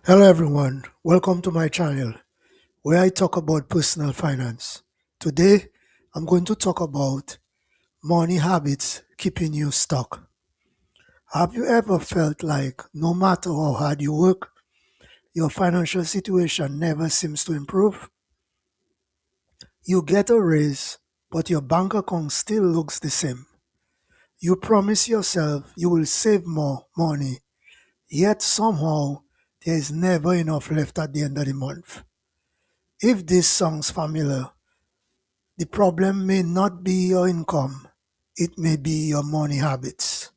Hello everyone, welcome to my channel where I talk about personal finance. Today I'm going to talk about money habits keeping you stuck. Have you ever felt like no matter how hard you work, your financial situation never seems to improve? You get a raise, but your bank account still looks the same. You promise yourself you will save more money, yet somehow there is never enough left at the end of the month. If this sounds familiar, the problem may not be your income, it may be your money habits.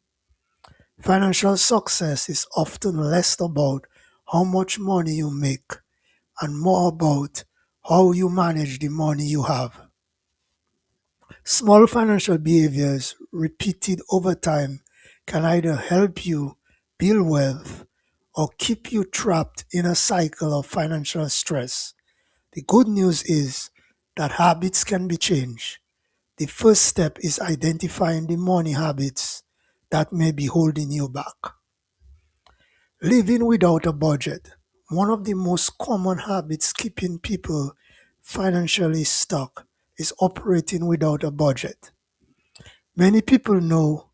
Financial success is often less about how much money you make and more about how you manage the money you have. Small financial behaviors repeated over time can either help you build wealth or keep you trapped in a cycle of financial stress. The good news is that habits can be changed. The first step is identifying the money habits that may be holding you back. Living without a budget. One of the most common habits keeping people financially stuck is operating without a budget. Many people know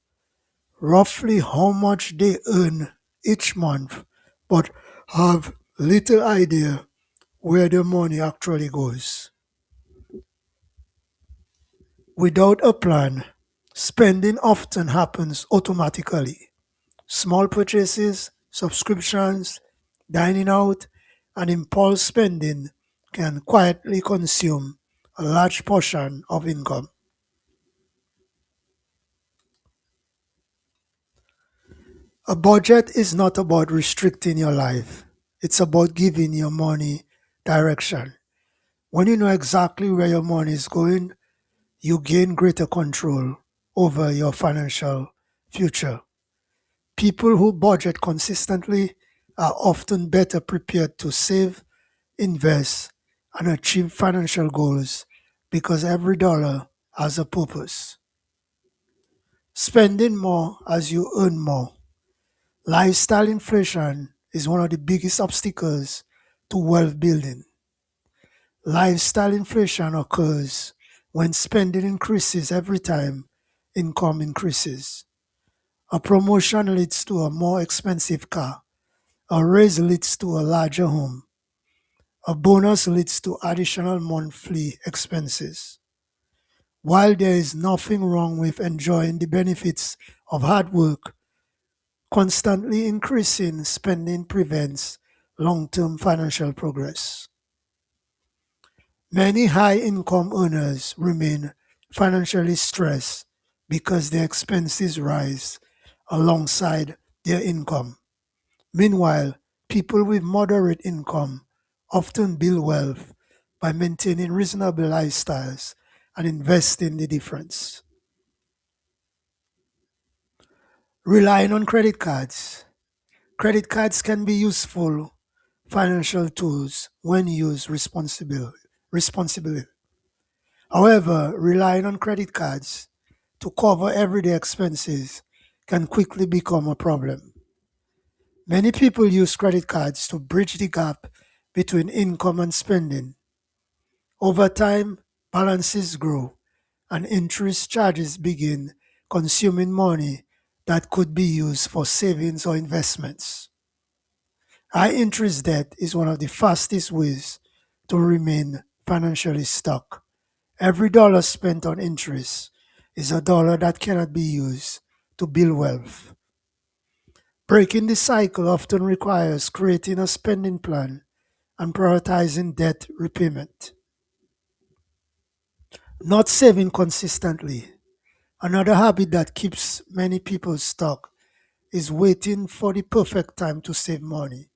roughly how much they earn each month, but have little idea where their money actually goes. Without a plan, spending often happens automatically. Small purchases, subscriptions, dining out, and impulse spending can quietly consume a large portion of income. A budget is not about restricting your life, it's about giving your money direction. When you know exactly where your money is going, you gain greater control over your financial future. People who budget consistently are often better prepared to save, invest, and achieve financial goals because every dollar has a purpose. Spending more as you earn more. Lifestyle inflation is one of the biggest obstacles to wealth building. Lifestyle inflation occurs when spending increases every time income increases. A promotion leads to a more expensive car. A raise leads to a larger home. A bonus leads to additional monthly expenses. While there is nothing wrong with enjoying the benefits of hard work, constantly increasing spending prevents long term financial progress. Many high income earners remain financially stressed because their expenses rise alongside their income. Meanwhile, people with moderate income often build wealth by maintaining reasonable lifestyles and investing the difference. Relying on credit cards. Credit cards can be useful financial tools when used responsibly. However, relying on credit cards to cover everyday expenses can quickly become a problem. Many people use credit cards to bridge the gap between income and spending. Over time, balances grow and interest charges begin consuming money that could be used for savings or investments. High interest debt is one of the fastest ways to remain financially stuck. Every dollar spent on interest is a dollar that cannot be used to build wealth. Breaking the cycle often requires creating a spending plan and prioritizing debt repayment. Not saving consistently. Another habit that keeps many people stuck is waiting for the perfect time to save money.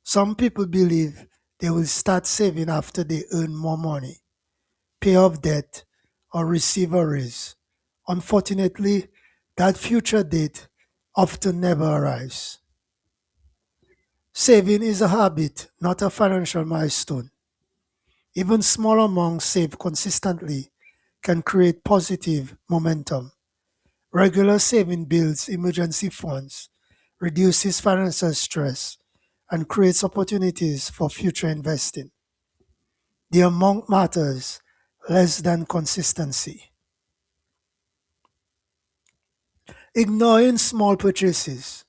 Some people believe they will start saving after they earn more money, pay off debt, or receive a raise. Unfortunately, that future date often never arrives. Saving is a habit, not a financial milestone. Even small amounts saved consistently can create positive momentum. Regular saving builds emergency funds, reduces financial stress, and creates opportunities for future investing. The amount matters less than consistency. Ignoring small purchases.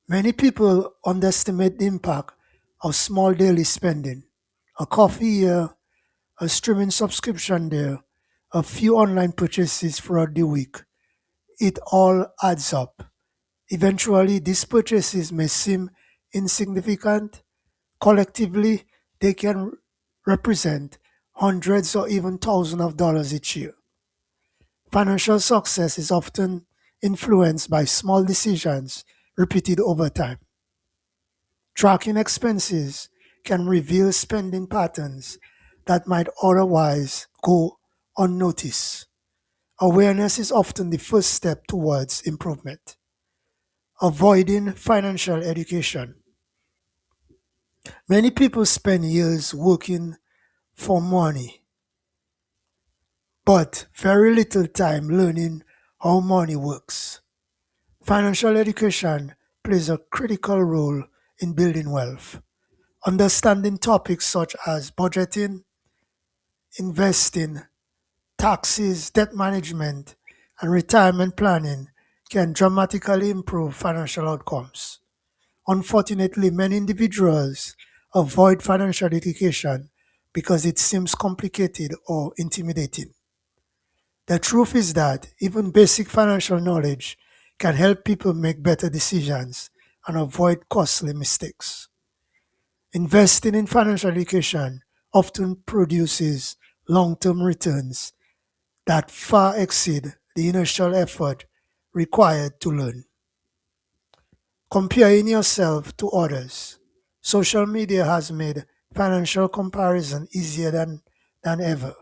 Many people underestimate the impact of small daily spending. A coffee here, a streaming subscription there, a few online purchases throughout the week. It all adds up. Eventually, these purchases may seem insignificant. Collectively, they can represent hundreds or even thousands of dollars each year. Financial success is often influenced by small decisions repeated over time. Tracking expenses can reveal spending patterns that might otherwise go unnoticed. Awareness is often the first step towards improvement. Avoiding financial education. Many people spend years working for money, but very little time learning how money works. Financial education plays a critical role in building wealth. Understanding topics such as budgeting, investing, taxes, debt management, and retirement planning can dramatically improve financial outcomes. Unfortunately, many individuals avoid financial education because it seems complicated or intimidating. The truth is that even basic financial knowledge can help people make better decisions and avoid costly mistakes. Investing in financial education often produces long term returns that far exceed the initial effort required to learn. Comparing yourself to others. Social media has made financial comparison easier than ever.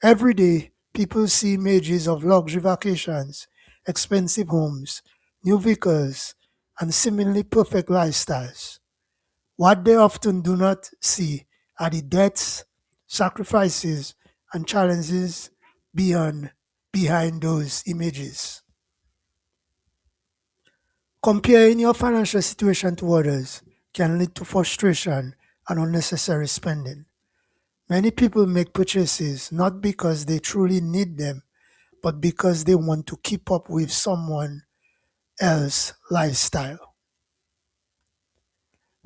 Every day, people see images of luxury vacations, expensive homes, new vehicles, and seemingly perfect lifestyles. What they often do not see are the debts, sacrifices, and challenges beyond behind those images. Comparing your financial situation to others can lead to frustration and unnecessary spending. Many people make purchases not because they truly need them, but because they want to keep up with someone else's lifestyle.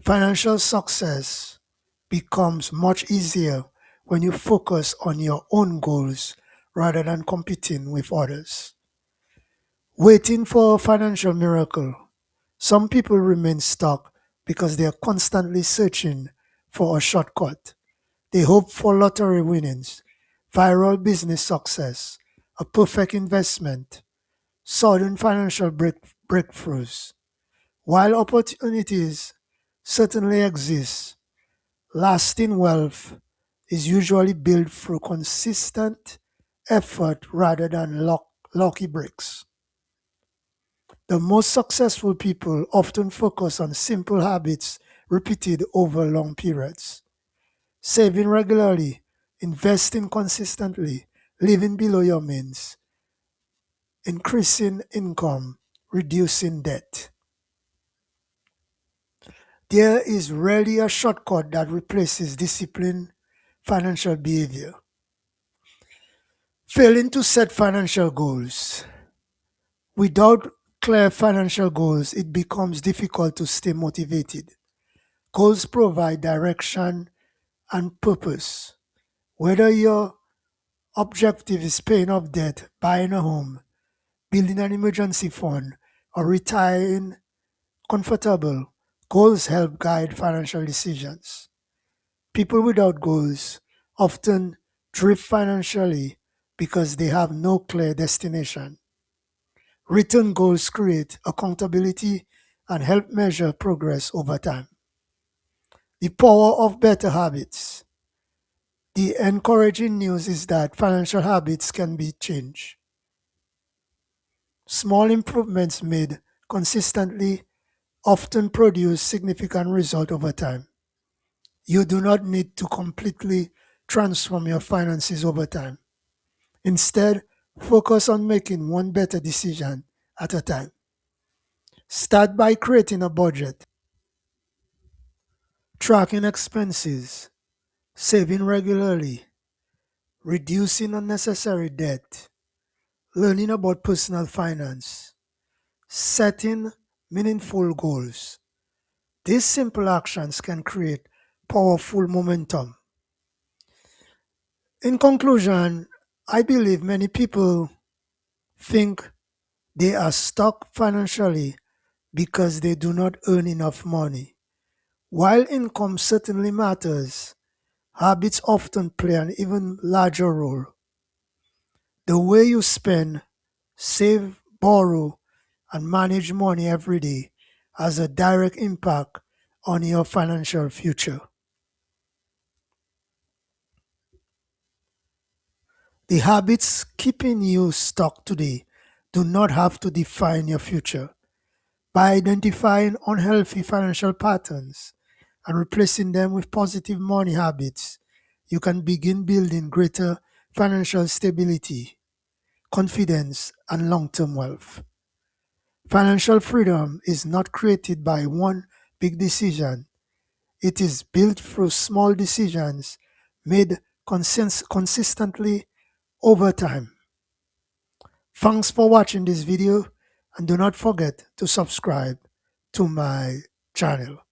Financial success becomes much easier when you focus on your own goals rather than competing with others. Waiting for a financial miracle. Some people remain stuck because they are constantly searching for a shortcut. They hope for lottery winnings, viral business success, a perfect investment, sudden financial breakthroughs. While opportunities certainly exist, lasting wealth is usually built through consistent effort rather than lucky breaks. The most successful people often focus on simple habits repeated over long periods. Saving regularly, investing consistently, living below your means, increasing income, reducing debt. There is rarely a shortcut that replaces disciplined financial behavior. Failing to set financial goals. Without clear financial goals, it becomes difficult to stay motivated. Goals provide direction and purpose. Whether your objective is paying off debt, buying a home, building an emergency fund, or retiring comfortable, goals help guide financial decisions. People without goals often drift financially because they have no clear destination. Written goals create accountability and help measure progress over time. The power of better habits. The encouraging news is that financial habits can be changed. Small improvements made consistently often produce significant result over time. You do not need to completely transform your finances over time. Instead, focus on making one better decision at a time. Start by creating a budget. tracking expenses, saving regularly, reducing unnecessary debt, learning about personal finance, setting meaningful goals. These simple actions can create powerful momentum. In conclusion, I believe many people think they are stuck financially because they do not earn enough money. While income certainly matters, habits often play an even larger role. The way you spend, save, borrow, and manage money every day has a direct impact on your financial future. The habits keeping you stuck today do not have to define your future. By identifying unhealthy financial patterns and replacing them with positive money habits, you can begin building greater financial stability, confidence, and long term wealth. Financial freedom is not created by one big decision, it is built through small decisions made consistently over time. Thanks for watching this video and do not forget to subscribe to my channel.